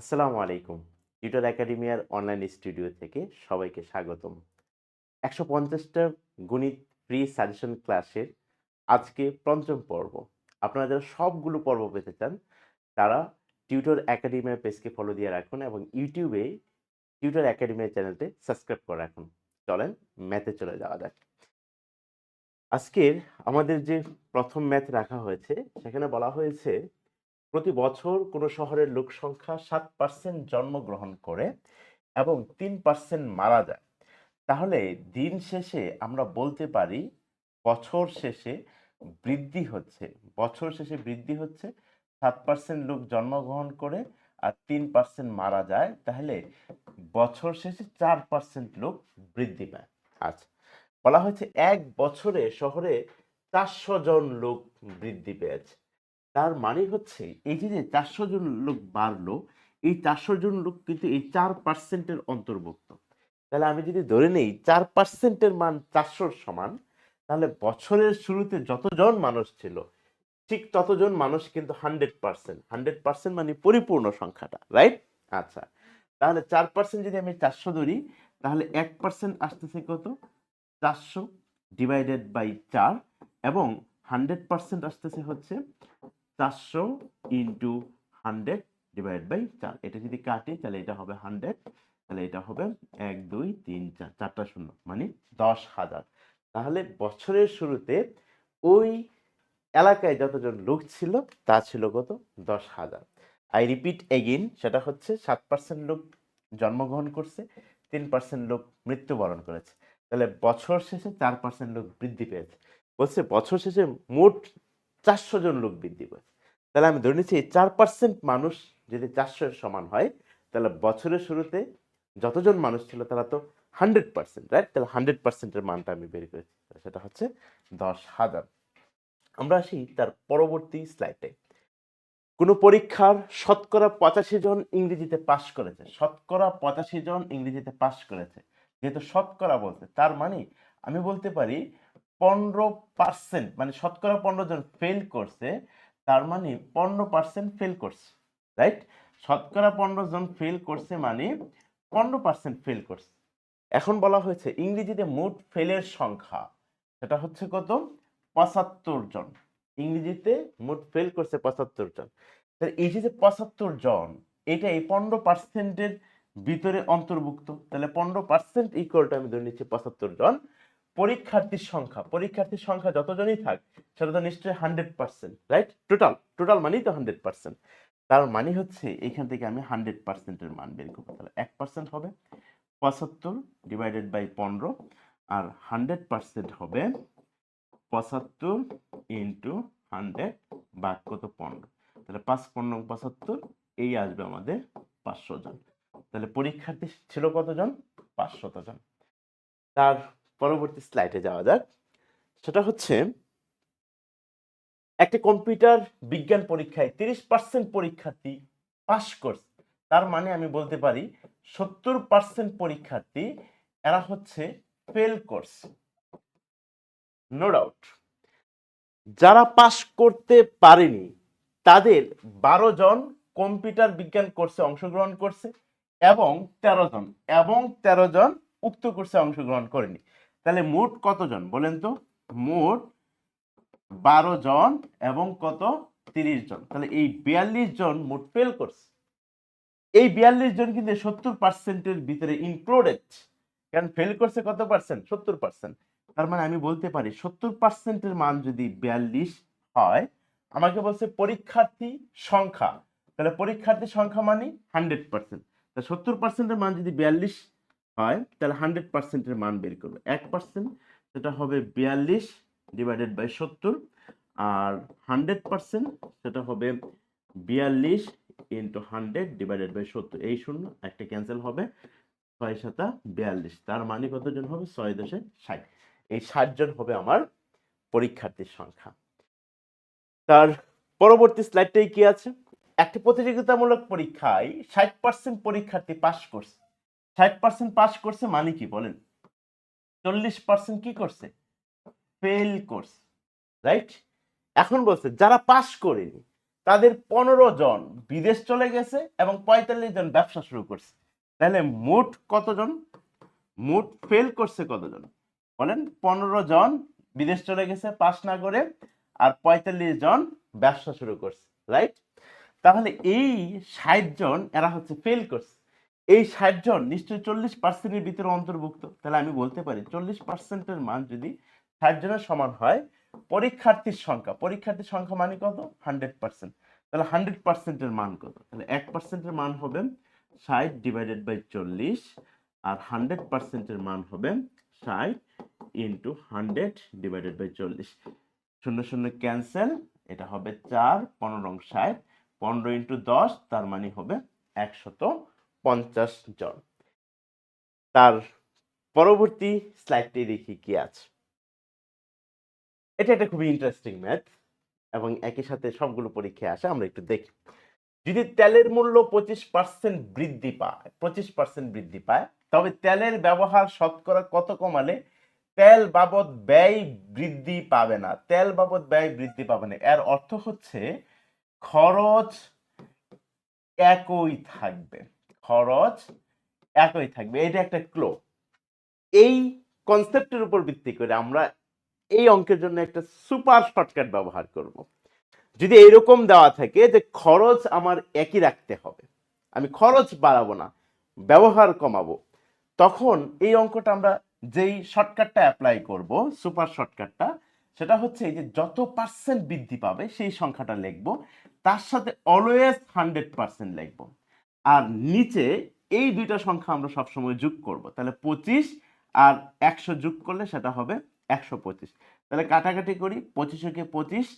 আসসালামু আলাইকুম। Tutor একাডেমিয়ার online studio থেকে সবাইকে স্বাগতম। ১৫০টা গণিত ফ্রি সাজেশন ক্লাসের আজকে পঞ্চম পর্ব। আপনারা যারা সবগুলো পর্ব পেতে চান তারা টিউটর একাডেমিয়ার পেজকে ফলো দিয়ে রাখুন এবং ইউটিউবে টিউটর একাডেমিয়ার চ্যানেলটি সাবস্ক্রাইব করে রাখুন। চলেন ম্যাথে চলে যাওয়া যাক। আজকের আমাদের যে প্রথম ম্যাথ রাখা হয়েছে সেখানে বলা হয়েছে প্রতি বছর কোনো শহরের লোক সংখ্যা 7% জন্মগ্রহণ করে এবং 3% মারা যায়। তাহলে দিন শেষে আমরা বলতে পারি বছর শেষে বৃদ্ধি হচ্ছে। বছর শেষে বৃদ্ধি হচ্ছে 7% লোক জন্মগ্রহণ করে আর 3% মারা যায়। তাহলে বছর শেষে 4% লোক বৃদ্ধি পায়। আচ্ছা, বলা হয়েছে এক বছরে শহরে 400 জন লোক বৃদ্ধি পেয়েছে। তার মানে হচ্ছে এই যে 400 জন লোক বাড়লো, এই 400 জন লোক কিন্তু এই 4%-এর অন্তর্ভুক্ত। তাহলে আমি যদি ধরে নেই 4%-এর মান 400-র সমান, তাহলে বছরের শুরুতে যতজন মানুষ ছিল ঠিক ততজন মানুষ কিন্তু 100%। 100% মানে পরিপূর্ণ সংখ্যাটা, রাইট? আচ্ছা, তাহলে 4% যদি আমি 400 ধরি, তাহলে 1% আসতেছে কত? 400 ডিভাইডেড বাই 4 এবং 100% আসতেছে হচ্ছে 400 ইন্টু 100 ডিভাইড বাই 4। এটা যদি কাটি তাহলে এটা হবে 100, তাহলে এটা হবে 1 2 3 4, চারটা শূন্য মানে 10,000। তাহলে বছরের শুরুতে ওই এলাকায় যতজন লোক ছিল তা ছিল কত? 10,000। আই রিপিট এগেইন, সেটা হচ্ছে 7% লোক জন্মগ্রহণ করছে, 3% লোক মৃত্যুবরণ করেছে। তাহলে বছর শেষে 4% লোক বৃদ্ধি পেয়েছে। বলছে বছর শেষে মোট 400 জন লোক বৃদ্ধি পেয়েছে। তাহলে আমি ধরে নিচ্ছি 4% মানুষ যদি 400-এর সমান হয়, তাহলে বছরের শুরুতে যতজন মানুষ ছিল তারা তো 100%, রাইট? তাহলে 100%-এর মানটা আমি বের করেছি, সেটা হচ্ছে 10,000। আমরা আসি তার পরবর্তী স্লাইডে। কোনো পরীক্ষার শতকরা 85 জন ইংরেজিতে পাশ করেছে। শতকরা 85 জন ইংরেজিতে পাশ করেছে। যেহেতু শতকরা বলতে, তার মানে আমি বলতে পারি 15%, মানে শতকরা 15 জন ফেল করছে, তার মানে 15% ফেল করছে, রাইট? শতকরা 15 জন ফেল করছে মানে 15% ফেল করছে। এখন বলা হয়েছে ইংরেজিতে মোট ফেলের সংখ্যা, সেটা হচ্ছে কত? 75 জন। ইংরেজিতে মোট ফেল করছে 75 জন। তাহলে এই যে 75 জন, এটা এই 15%-এর ভিতরে অন্তর্ভুক্ত। তাহলে 15% ইকুয়াল টু আমি ধরে নিচ্ছি 75 জন। পরীক্ষার্থীর সংখ্যা যতজনই থাক সেটা তো নিশ্চয়ই 100%, রাইট? টোটাল মানেই তো 100%। তার মানে হচ্ছে এখান থেকে আমি 100%-এর মান বের করবো। তাহলে 1% হবে 75 ডিভাইডেড বাই 15, আর 100% হবে 75 ইন্টু 100 ভাগ কত? 15। তাহলে 5 15 75, এই আসবে আমাদের 500 জন। তাহলে পরীক্ষার্থী ছিল কতজন? 500 জন। তার পরবর্তী স্লাইডে যাওয়া যাক। সেটা হচ্ছে একটা কম্পিউটার বিজ্ঞান পরীক্ষায় 30% পরীক্ষার্থী পাস করছে। তার মানে আমি বলতে পারি 70% পরীক্ষার্থী এরা হচ্ছে ফেল করছে। No doubt. যারা পাস করতে পারেনি তাদের 12 জন কম্পিউটার বিজ্ঞান কোর্সে অংশগ্রহণ করছে এবং 13 জন উক্ত কোর্সে অংশগ্রহণ করেনি। তাহলে মোট কতজন বলেন তো? মোট 12 জন এবং কত? 30 জন। তাহলে এই 42 জন মোট ফেল করছে। এই 42 জন কিন্তু 70%-এর ভিতরে ইনক্লুডেড। কারণ ফেল করছে কত পার্সেন্ট? 70%। তার মানে আমি বলতে পারি 70%-এর মান যদি 42 হয়, আমাকে বলছে পরীক্ষার্থী সংখ্যা, তাহলে পরীক্ষার্থী সংখ্যা মানে 100%। তাহলে 70%-এর মান যদি 42 হয়, তাহলে 100%-এর মান বের করবো। 1% সেটা হবে 42 ডিভাইডেড বাই 70, আর 100% সেটা হবে 42 ইন্টু 100 ডিভাইডেড বাই 70। এই শূন্য একটা ক্যান্সেল হবে, 6 7 42। তার মানে কতজন হবে? 6 10 60। এই 60 জন হবে আমার পরীক্ষার্থীর সংখ্যা। তার পরবর্তী স্লাইডটাই কি আছে? একটা প্রতিযোগিতামূলক পরীক্ষায় 60% পরীক্ষার্থী পাস করছে। 60% পাস করছে মানে কি বলেন? 40% কি করছে? ফেল করছে, রাইট? এখন বলছে যারা পাস করেনি, তাদের 15 জন বিদেশ চলে গেছে এবং 45 জন ব্যবসা শুরু করছে। তাহলে মোট কতজন, মোট ফেল করছে কতজন বলেন? 15 জন বিদেশ চলে গেছে পাস না করে, আর 45 জন ব্যবসা শুরু করছে, রাইট? তাহলে এই 60 জন এরা হচ্ছে ফেল করছে। এই 60 জন নিশ্চয়ই 40% ভিতরে অন্তর্ভুক্ত। তাহলে আমি বলতে পারি 40%-এর মান যদি 60 জনের সমান হয়, পরীক্ষার্থীর সংখ্যা মানে কত? 100%। তাহলে 100%-এর মান কত? তাহলে 1%-এর মান হবে 60 ডিভাইডেড বাই 40, আর 100%-এর মান হবে 60 ইন্টু 100 ডিভাইডেড বাই 40। শূন্য শূন্য ক্যান্সেল, এটা হবে 4, 15 60, 15 ইন্টু 10, তার মানে হবে 150 জন। তার পরবর্তী স্লাইডটি দেখি কি আছে। এটা একটা খুবই ইন্টারেস্টিং ম্যাথ এবং একই সাথে সবগুলো পরীক্ষায় আসে, আমরা একটু দেখি। যদি তেলের মূল্য 25% বৃদ্ধি পায়, তবে তেলের ব্যবহার শতকরা কত কমালে তেল বাবদ ব্যয় বৃদ্ধি পাবে না? তেল বাবদ ব্যয় বৃদ্ধি পাবে না, এর অর্থ হচ্ছে খরচ একই থাকবে, খরচ একই থাকবে। এটা একটা ক্লো। এই কনসেপ্টের উপর ভিত্তি করে আমরা এই অঙ্কের জন্য একটা সুপার শর্টকাট ব্যবহার করব। যদি এরকম দেওয়া থাকে যে খরচ আমার একই রাখতে হবে, আমি খরচ বাড়াবো না, ব্যবহার কমাবো, তখন এই অঙ্কটা আমরা যেই শর্টকাটটা অ্যাপ্লাই করব, সুপার শর্টকাটটা, সেটা হচ্ছে এই যে যত পার্সেন্ট বৃদ্ধি পাবে সেই সংখ্যাটা লিখব, তার সাথে অলওয়েজ 100% লিখব, আর নিচে এই দুইটা সংখ্যা আমরা সবসময় যোগ করব। তাহলে 25 আর 100 যোগ করলে সেটা হবে 125। তাহলে কাটাকাটি করি, 25-কে 25,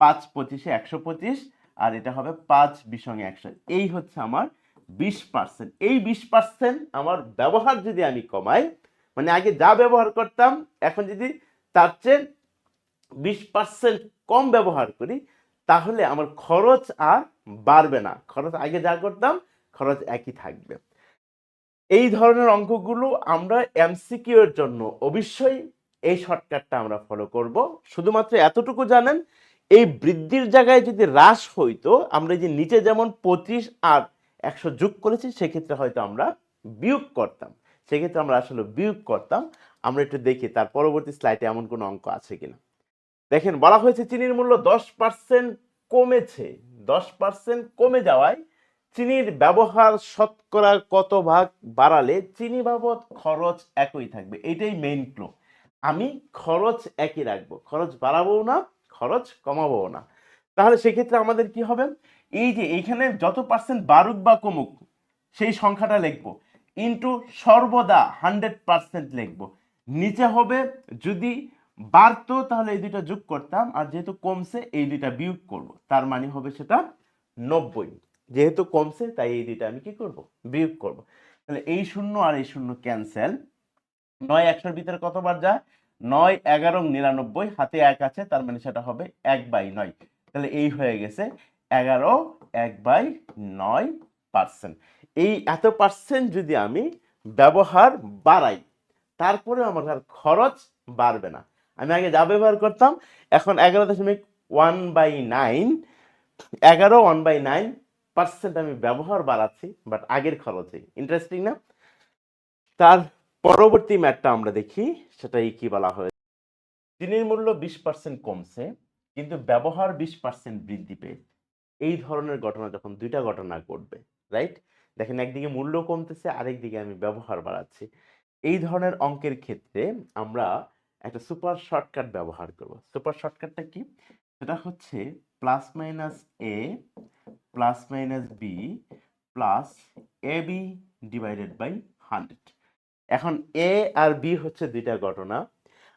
5 25-এ 125, আর এটা হবে 5 20 100। এই হচ্ছে আমার 20%। এই 20% আমার ব্যবহার যদি আমি কমাই, মানে আগে যা ব্যবহার করতাম এখন যদি তার চেয়ে 20% কম ব্যবহার করি, তাহলে আমার খরচ আর বাড়বে না, খরচ আগে যা করতাম খরচ একই থাকবে। এই ধরনের অঙ্কগুলো আমরা এমসিকিউ এর জন্য অবশ্যই এই শর্টকাটটা আমরা ফলো করব। শুধুমাত্র এতটুকু জানেন, এই বৃদ্ধির জায়গায় যদি হ্রাস হইতো, আমরা যে নিচে যেমন 25 আর 100 যোগ করেছি, সেক্ষেত্রে হয়তো আমরা বিয়োগ করতাম, সেক্ষেত্রে আমরা আসলে বিয়োগ করতাম। আমরা একটু দেখি তার পরবর্তী স্লাইডে এমন কোনো অঙ্ক আছে কিনা। দেখেন, বলা হয়েছে চিনির মূল্য 10% কমেছে। 10% কমে যাওয়ায় চিনির ব্যবহার শতকরা কত ভাগ বাড়ালে চিনি বাবদ খরচ একই থাকবে? এটাই মেইন ক্লু। আমি খরচ একই রাখবো, খরচ বাড়াবো না, খরচ কমাবো না। তাহলে সেক্ষেত্রে আমাদের কি হবে? এই যে এইখানে যত পার্সেন্ট বাড়ুক বা কমুক সেই সংখ্যাটা লিখবো, ইন্টু সর্বদা 100% লিখবো। নিচে হবে যদি বাড়তো তাহলে এই দুইটা যোগ করতাম, আর যেহেতু কমছে এই দুইটা বিয়োগ করব, তার মানে হবে সেটা 90। যেহেতু কমছে তাই এই দুইটা আমি কি করব? বিয়োগ করব। তাহলে এই শূন্য আর এই শূন্য ক্যান্সেল। 9 100-এর ভিতরে কতবার যায়? 9 11 99, হাতে 1 আছে, তার মানে সেটা হবে 1/9। তাহলে এই হয়ে গেছে 11 1/9%। এই এত পার্সেন্ট যদি আমি ব্যবহার বাড়াই, তারপরে আমার আর খরচ বাড়বে না। আমি আগে যা ব্যবহার করতাম, এখন 11.1/9, 1/9% আমি ব্যবহার বাড়াচ্ছি, বাট আগের খরচে। ইন্টারেস্টিং না? তার পরবর্তী ম্যাথটা আমরা দেখি, সেটাই কি বলা হয়েছে। চিনির মূল্য 20% কমছে কিন্তু ব্যবহার 20% বৃদ্ধি পেয়েছে। এই ধরনের ঘটনা যখন দুইটা ঘটনা ঘটবে, রাইট? দেখেন, একদিকে মূল্য কমতেছে, আরেকদিকে আমি ব্যবহার বাড়াচ্ছি। এই ধরনের অঙ্কের ক্ষেত্রে আমরা একটা সুপার শর্টকাট ব্যবহার করব। সুপার শর্টকাটটা কি? সেটা হচ্ছে plus minus A plus minus B plus A B divided by 100। এখন এ আর বি হচ্ছে দুইটা ঘটনা,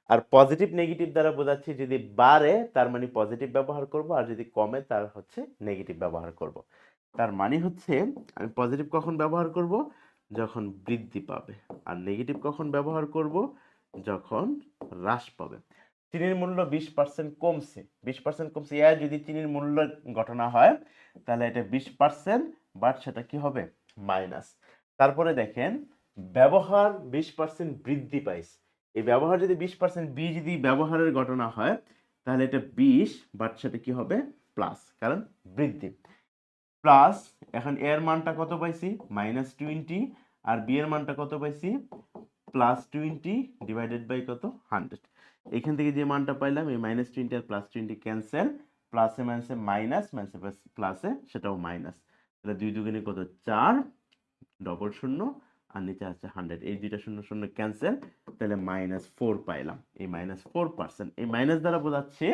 আর পজিটিভ নেগেটিভ দ্বারা বোঝাচ্ছি যদি বাড়ে তার মানে পজিটিভ ব্যবহার করব, আর যদি কমে তার হচ্ছে নেগেটিভ ব্যবহার করব। তার মানে হচ্ছে আমি পজিটিভ কখন ব্যবহার করব? যখন বৃদ্ধি পাবে। আর নেগেটিভ কখন ব্যবহার করব? যখন হ্রাস পাবে। চিনির মূল্য 20% কমছে, 20% কমছে, যদি চিনির মূল্য ঘটনা হয় তাহলে এটা 20%, বাট সেটা কি হবে? মাইনাস। তারপরে দেখেন, ব্যবহার 20% বৃদ্ধি পাইছে। এই ব্যবহার যদি 20%, বি যদি ব্যবহারের ঘটনা হয় তাহলে এটা 20, বাট সেটা কি হবে? প্লাস, কারণ বৃদ্ধি প্লাস। এখন এর মানটা কত পাইছি -20, আর বি এর মানটা কত পাইছি +20 ডিভাইডেড বাই কত 100। এখান থেকে যে মানটা পাইলাম এই -20 আর +20 ক্যান্সেল, প্লাসে মাইনাসে মাইনাস, মাইনাসে প্লাসে সেটাও মাইনাস, তাহলে 2 দুগুণে কত 4, ডবল শূন্য আর নিচে আছে 100, এই দুইটা শূন্য শূন্য ক্যান্সেল, তাহলে -4 পাইলাম। এই -4%, এই মাইনাস দ্বারা বোঝাচ্ছে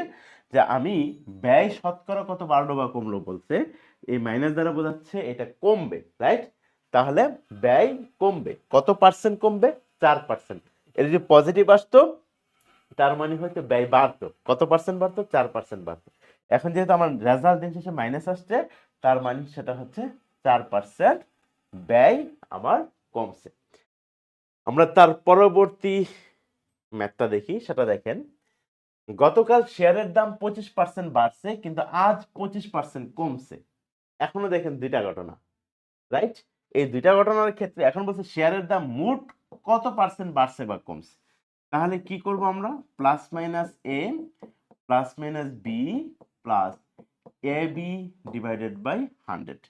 যে আমি ব্যয় শতকরা কত বাড়লো বা কমলো বলছে, এই মাইনাস দ্বারা বোঝাচ্ছে এটা কমবে, রাইট? তাহলে ব্যয় কমবে, কত পার্সেন্ট কমবে 4%। এটা যদি পজিটিভ আসতো তার মানে হয়তো ব্যয় বাড়তো, কত পার্সেন্ট বাড়তো 4% বাড়তো। এখন যেহেতু আমার রেজাল্ট দিন শেষে মাইনাস আসছে, তার মানে সেটা হচ্ছে 4% ব্যয় আমার কমছে। আমরা তার পরবর্তী ম্যাথটা দেখি, সেটা দেখেন। গতকাল শেয়ারের দাম 25% বাড়ছে, কিন্তু আজ 25% কমছে। এখনো দেখেন দুইটা ঘটনা, রাইট? এই দুইটা ঘটনার ক্ষেত্রে এখন বলছে শেয়ারের দাম মোট কত পার্সেন্ট বাড়ছে বা কমছে। তাহলে কি করব আমরা, plus minus A plus minus B plus A B divided by 100।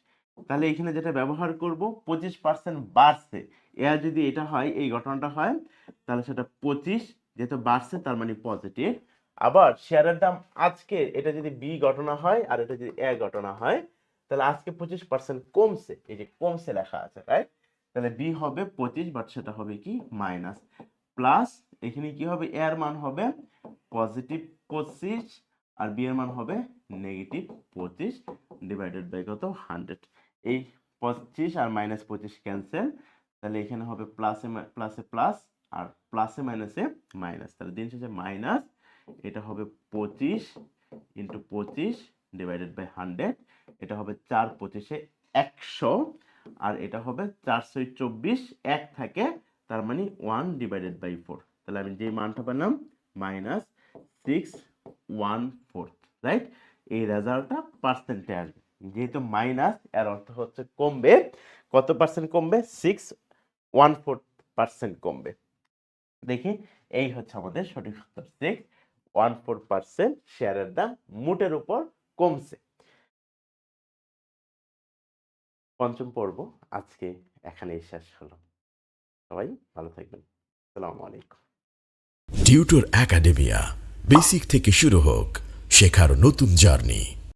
তাহলে এখানে যেটা ব্যবহার করব 25% বাড়ছে, এর যদি এটা হয়, এই ঘটনাটা হয়, তাহলে সেটা 25 যেহেতু বাড়ছে তার মানে পজিটিভ। আবার শেয়ারের দাম আজকে এটা যদি বি ঘটনা হয় আর এটা যদি এ ঘটনা হয়, তাহলে আজকে 25% কমছে, এই যে কমছে লেখা আছে, রাইট? তাহলে বি হবে 25, বাট সেটা হবে কি মাইনাস, প্লাস এখানে কি হবে, এর মান হবে পজিটিভ 25 আর বি এর মান হবে নেগেটিভ 25 ডিভাইডেড বাই কত 100। এই 25 আর -25 ক্যান্সেল, তাহলে এখানে হবে প্লাসে প্লাসে প্লাস আর প্লাসে মাইনাসে মাইনাস, তাহলে দিন শেষে মাইনাস, এটা হবে 25 ইন্টু 25 ডিভাইডেড বাই 100, এটা হবে 4 25 100, আর এটা হবে 424, 1 থাকে তার মানে 1 ডিভাইডেড বাই 4। তাহলে আমি যে মানটা পেলাম -614, রাইট? এই রেজাল্টটা পার্সেন্টে আসবে, যেহেতু মাইনাস এর অর্থ হচ্ছে কমবে। কত পার্সেন্ট কমবে? 614% কমবে। দেখি, এই হচ্ছে আমাদের সঠিক উত্তর, 614% শেয়ারের দাম মোটের উপর কমছে। পঞ্চম পর্ব আজকে এখানেই শেষ হলো। সবাই ভালো থাকবেন। আসসালামু আলাইকুম। টিউটর একাডেমিয়া, বেসিক থেকে শুরু হোক শেখার নতুন জার্নি।